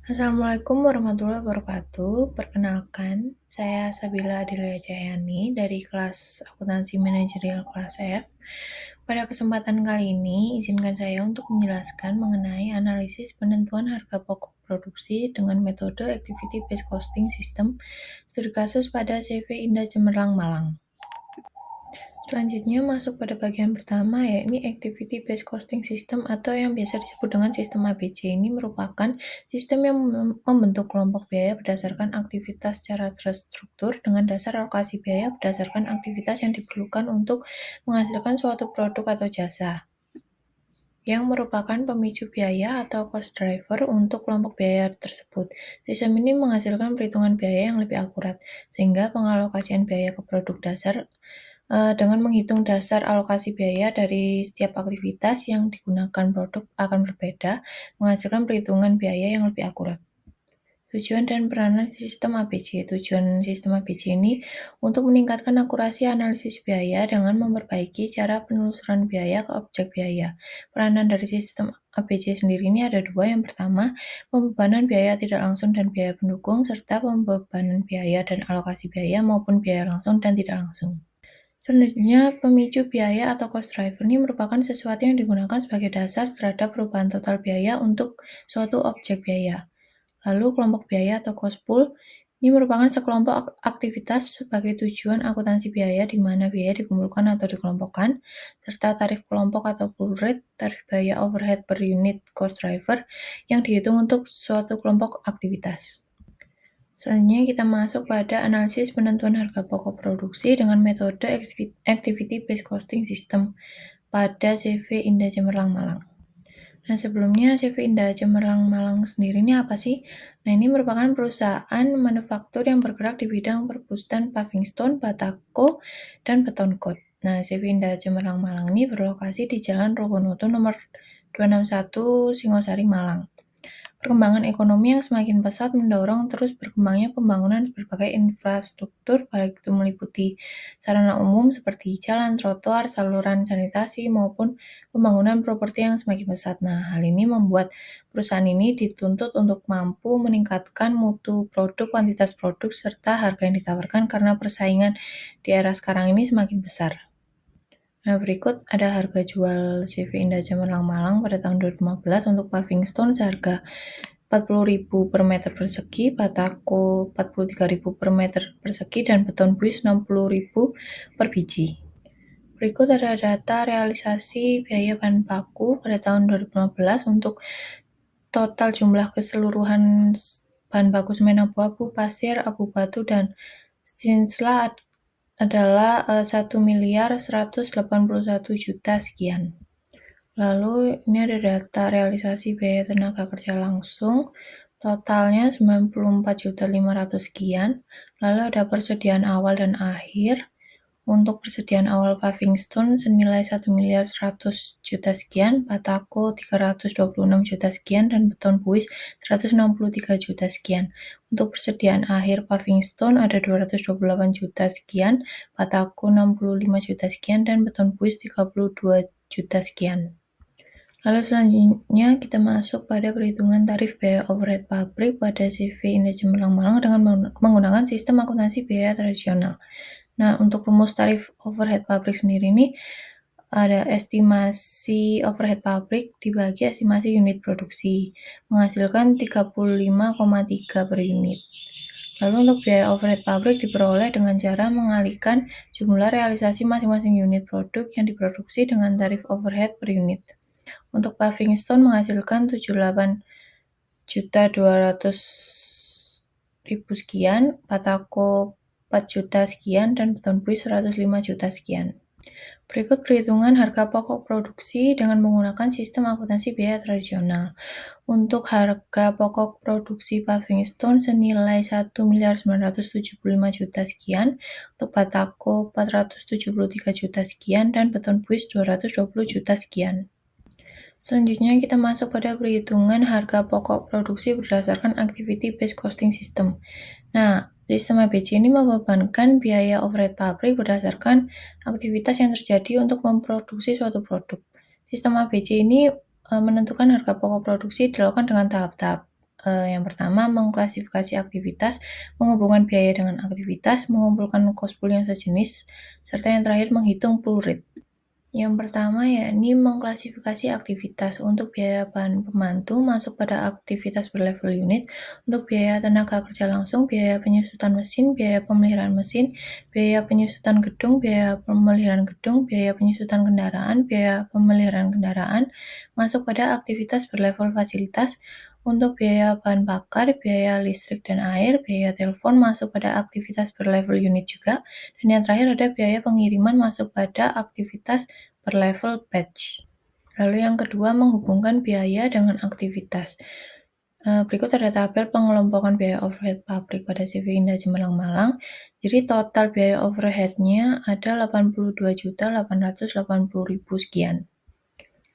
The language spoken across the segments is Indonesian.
Assalamualaikum warahmatullahi wabarakatuh. Perkenalkan, saya Sabila Adilia Cahyani dari kelas Akuntansi Manajerial kelas F. Pada kesempatan kali ini, izinkan saya untuk menjelaskan mengenai analisis penentuan harga pokok produksi dengan metode Activity Based Costing System studi kasus pada CV Indah Cemerlang Malang. Selanjutnya masuk pada bagian pertama, yakni Activity Based Costing System atau yang biasa disebut dengan sistem ABC. Ini merupakan sistem yang membentuk kelompok biaya berdasarkan aktivitas secara terstruktur dengan dasar alokasi biaya berdasarkan aktivitas yang diperlukan untuk menghasilkan suatu produk atau jasa, yang merupakan pemicu biaya atau cost driver untuk kelompok biaya tersebut. Sistem ini menghasilkan perhitungan biaya yang lebih akurat, sehingga pengalokasian biaya ke produk dasar dengan menghitung dasar alokasi biaya dari setiap aktivitas yang digunakan produk akan berbeda, menghasilkan perhitungan biaya yang lebih akurat. Tujuan dan peranan sistem ABC. Tujuan sistem ABC ini untuk meningkatkan akurasi analisis biaya dengan memperbaiki cara penelusuran biaya ke objek biaya. Peranan dari sistem ABC sendiri ini ada dua. Yang pertama, pembebanan biaya tidak langsung dan biaya pendukung, serta pembebanan biaya dan alokasi biaya maupun biaya langsung dan tidak langsung. Selanjutnya, pemicu biaya atau cost driver ini merupakan sesuatu yang digunakan sebagai dasar terhadap perubahan total biaya untuk suatu objek biaya. Lalu kelompok biaya atau cost pool ini merupakan sekelompok aktivitas sebagai tujuan akuntansi biaya di mana biaya dikumpulkan atau dikelompokkan, serta tarif kelompok atau pool rate, tarif biaya overhead per unit cost driver yang dihitung untuk suatu kelompok aktivitas. Selanjutnya kita masuk pada analisis penentuan harga pokok produksi dengan metode Activity Based Costing System pada CV Indah Cemerlang Malang. Nah, sebelumnya CV Indah Cemerlang Malang sendiri ini apa sih? Nah, ini merupakan perusahaan manufaktur yang bergerak di bidang perpustan paving stone, batako, dan beton coat. Nah, CV Indah Cemerlang Malang ini berlokasi di Jalan Rogonoto nomor 261 Singosari, Malang. Perkembangan ekonomi yang semakin pesat mendorong terus berkembangnya pembangunan berbagai infrastruktur, baik itu meliputi sarana umum seperti jalan, trotoar, saluran sanitasi, maupun pembangunan properti yang semakin pesat. Nah, hal ini membuat perusahaan ini dituntut untuk mampu meningkatkan mutu produk, kuantitas produk, serta harga yang ditawarkan karena persaingan di era sekarang ini semakin besar. Nah, berikut ada harga jual CV Indah Cemerlang Malang pada tahun 2015 untuk paving stone seharga 40.000 per meter persegi, batako 43.000 per meter persegi, dan beton buis 60.000 per biji. Berikut ada data realisasi biaya bahan baku pada tahun 2015 untuk total jumlah keseluruhan bahan baku semen abu-abu, pasir, abu batu, dan stinsla adalah 1.181.000.000 sekian. Lalu ini ada data realisasi biaya tenaga kerja langsung, totalnya 94.500.000 sekian. Lalu ada persediaan awal dan akhir. Untuk persediaan awal paving stone senilai 1.100.000.000 sekian, batako 326 juta sekian, dan beton buis 163 juta sekian. Untuk persediaan akhir paving stone ada 228 juta sekian, batako 65 juta sekian, dan beton buis 32 juta sekian. Lalu selanjutnya kita masuk pada perhitungan tarif biaya overhead pabrik pada CV Indah Cemerlang Malang dengan menggunakan sistem akuntansi biaya tradisional. Nah, untuk rumus tarif overhead pabrik sendiri ini ada estimasi overhead pabrik dibagi estimasi unit produksi, menghasilkan 35,3 per unit. Lalu untuk biaya overhead pabrik diperoleh dengan cara mengalihkan jumlah realisasi masing-masing unit produk yang diproduksi dengan tarif overhead per unit. Untuk paving stone menghasilkan 78.200.000 sekian, batako 4 juta sekian, dan beton buis 105 juta sekian. Berikut perhitungan harga pokok produksi dengan menggunakan sistem akuntansi biaya tradisional. Untuk harga pokok produksi paving stone senilai 1.975.000.000 sekian, untuk batako 473 juta sekian, dan beton buis 220 juta sekian. Selanjutnya kita masuk pada perhitungan harga pokok produksi berdasarkan Activity Based Costing System. Nah, sistem ABC ini membebankan biaya overhead pabrik berdasarkan aktivitas yang terjadi untuk memproduksi suatu produk. Sistem ABC ini menentukan harga pokok produksi dilakukan dengan tahap-tahap. Yang pertama, mengklasifikasi aktivitas, menghubungkan biaya dengan aktivitas, mengumpulkan cost pool yang sejenis, serta yang terakhir menghitung pool rate. Yang pertama yakni mengklasifikasi aktivitas. Untuk biaya bahan pembantu masuk pada aktivitas berlevel unit. Untuk biaya tenaga kerja langsung, biaya penyusutan mesin, biaya pemeliharaan mesin, biaya penyusutan gedung, biaya pemeliharaan gedung, biaya penyusutan kendaraan, biaya pemeliharaan kendaraan masuk pada aktivitas berlevel fasilitas. Untuk biaya bahan bakar, biaya listrik dan air, biaya telepon masuk pada aktivitas berlevel unit juga. Dan yang terakhir ada biaya pengiriman masuk pada aktivitas berlevel batch. Lalu yang kedua, menghubungkan biaya dengan aktivitas. Berikut ada tabel pengelompokan biaya overhead pabrik pada CV Indah Cemerlang Malang. Jadi total biaya overhead-nya ada 82.880.000 sekian.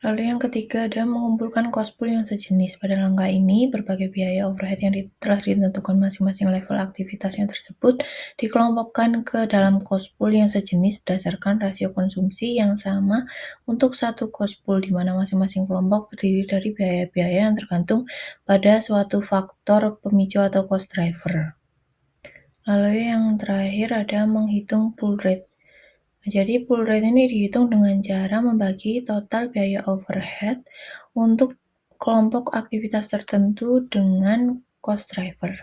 Lalu yang ketiga ada mengumpulkan cost pool yang sejenis. Pada langkah ini, berbagai biaya overhead yang telah ditentukan masing-masing level aktivitasnya tersebut dikelompokkan ke dalam cost pool yang sejenis berdasarkan rasio konsumsi yang sama untuk satu cost pool, di mana masing-masing kelompok terdiri dari biaya-biaya yang tergantung pada suatu faktor pemicu atau cost driver. Lalu yang terakhir ada menghitung pool rate. Jadi pool rate ini dihitung dengan cara membagi total biaya overhead untuk kelompok aktivitas tertentu dengan cost driver.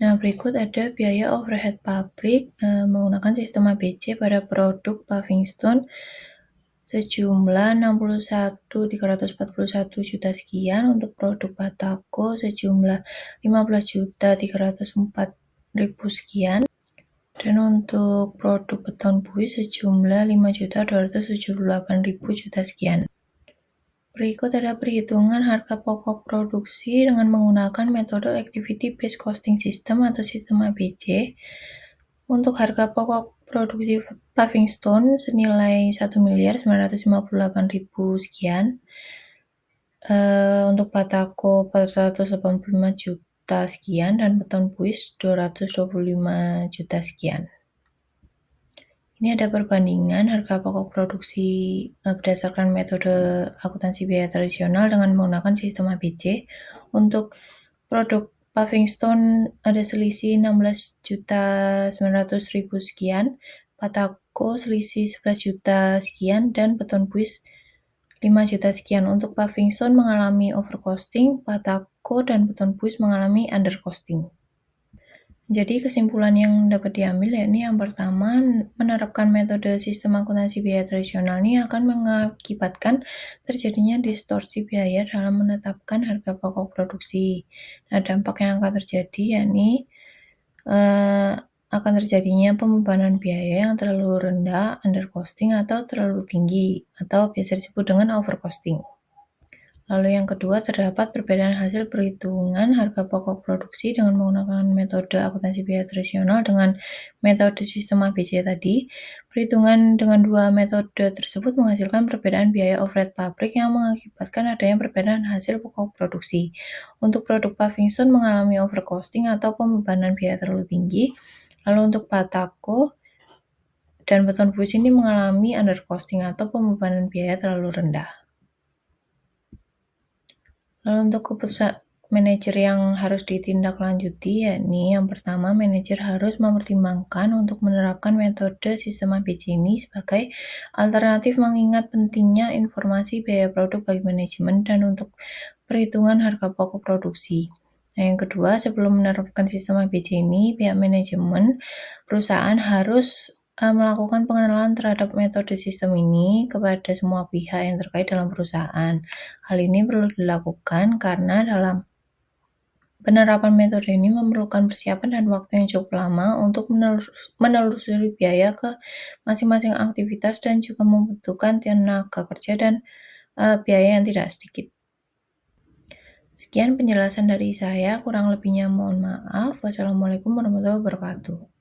Nah, berikut ada biaya overhead pabrik menggunakan sistem ABC pada produk paving stone sejumlah 61.341 juta sekian, untuk produk batako sejumlah 15.304.000 sekian. Dan untuk produk beton buih sejumlah 5.278.000 juta sekian. Berikut ada perhitungan harga pokok produksi dengan menggunakan metode Activity Based Costing System atau sistem ABC. Untuk harga pokok produksi paving stone senilai 1.958.000 sekian. Untuk batako 485 juta sekian dan beton buih 225 juta sekian. Ini ada perbandingan harga pokok produksi berdasarkan metode akuntansi biaya tradisional dengan menggunakan sistem ABC. Untuk produk paving stone ada selisih 16.900.000 sekian, batako selisih 11 juta sekian, dan beton buih 5 juta sekian. Untuk paving stone mengalami overcosting, batako dan beton buih mengalami undercosting. Jadi kesimpulan yang dapat diambil yakni yang pertama, menerapkan metode sistem akuntansi biaya tradisional ini akan mengakibatkan terjadinya distorsi biaya dalam menetapkan harga pokok produksi. Nah, dampak yang akan terjadi yakni akan terjadinya pembebanan biaya yang terlalu rendah, undercosting, atau terlalu tinggi, atau biasa disebut dengan overcosting. Lalu yang kedua, terdapat perbedaan hasil perhitungan harga pokok produksi dengan menggunakan metode akuntansi biaya tradisional dengan metode sistem ABC tadi. Perhitungan dengan dua metode tersebut menghasilkan perbedaan biaya overhead pabrik yang mengakibatkan adanya perbedaan hasil pokok produksi. Untuk produk paving stone mengalami overcosting atau pembebanan biaya terlalu tinggi. Lalu untuk batako dan beton buih ini mengalami undercosting atau pembebanan biaya terlalu rendah. Lalu untuk keputusan manajer yang harus ditindaklanjuti yakni yang pertama, manajer harus mempertimbangkan untuk menerapkan metode sistem ABC ini sebagai alternatif mengingat pentingnya informasi biaya produk bagi manajemen dan untuk perhitungan harga pokok produksi. Nah, yang kedua, sebelum menerapkan sistem ABC ini, pihak manajemen perusahaan harus melakukan pengenalan terhadap metode sistem ini kepada semua pihak yang terkait dalam perusahaan. Hal ini perlu dilakukan karena dalam penerapan metode ini memerlukan persiapan dan waktu yang cukup lama untuk menelusuri biaya ke masing-masing aktivitas dan juga membutuhkan tenaga kerja dan biaya yang tidak sedikit. Sekian penjelasan dari saya, kurang lebihnya mohon maaf. Wassalamualaikum warahmatullahi wabarakatuh.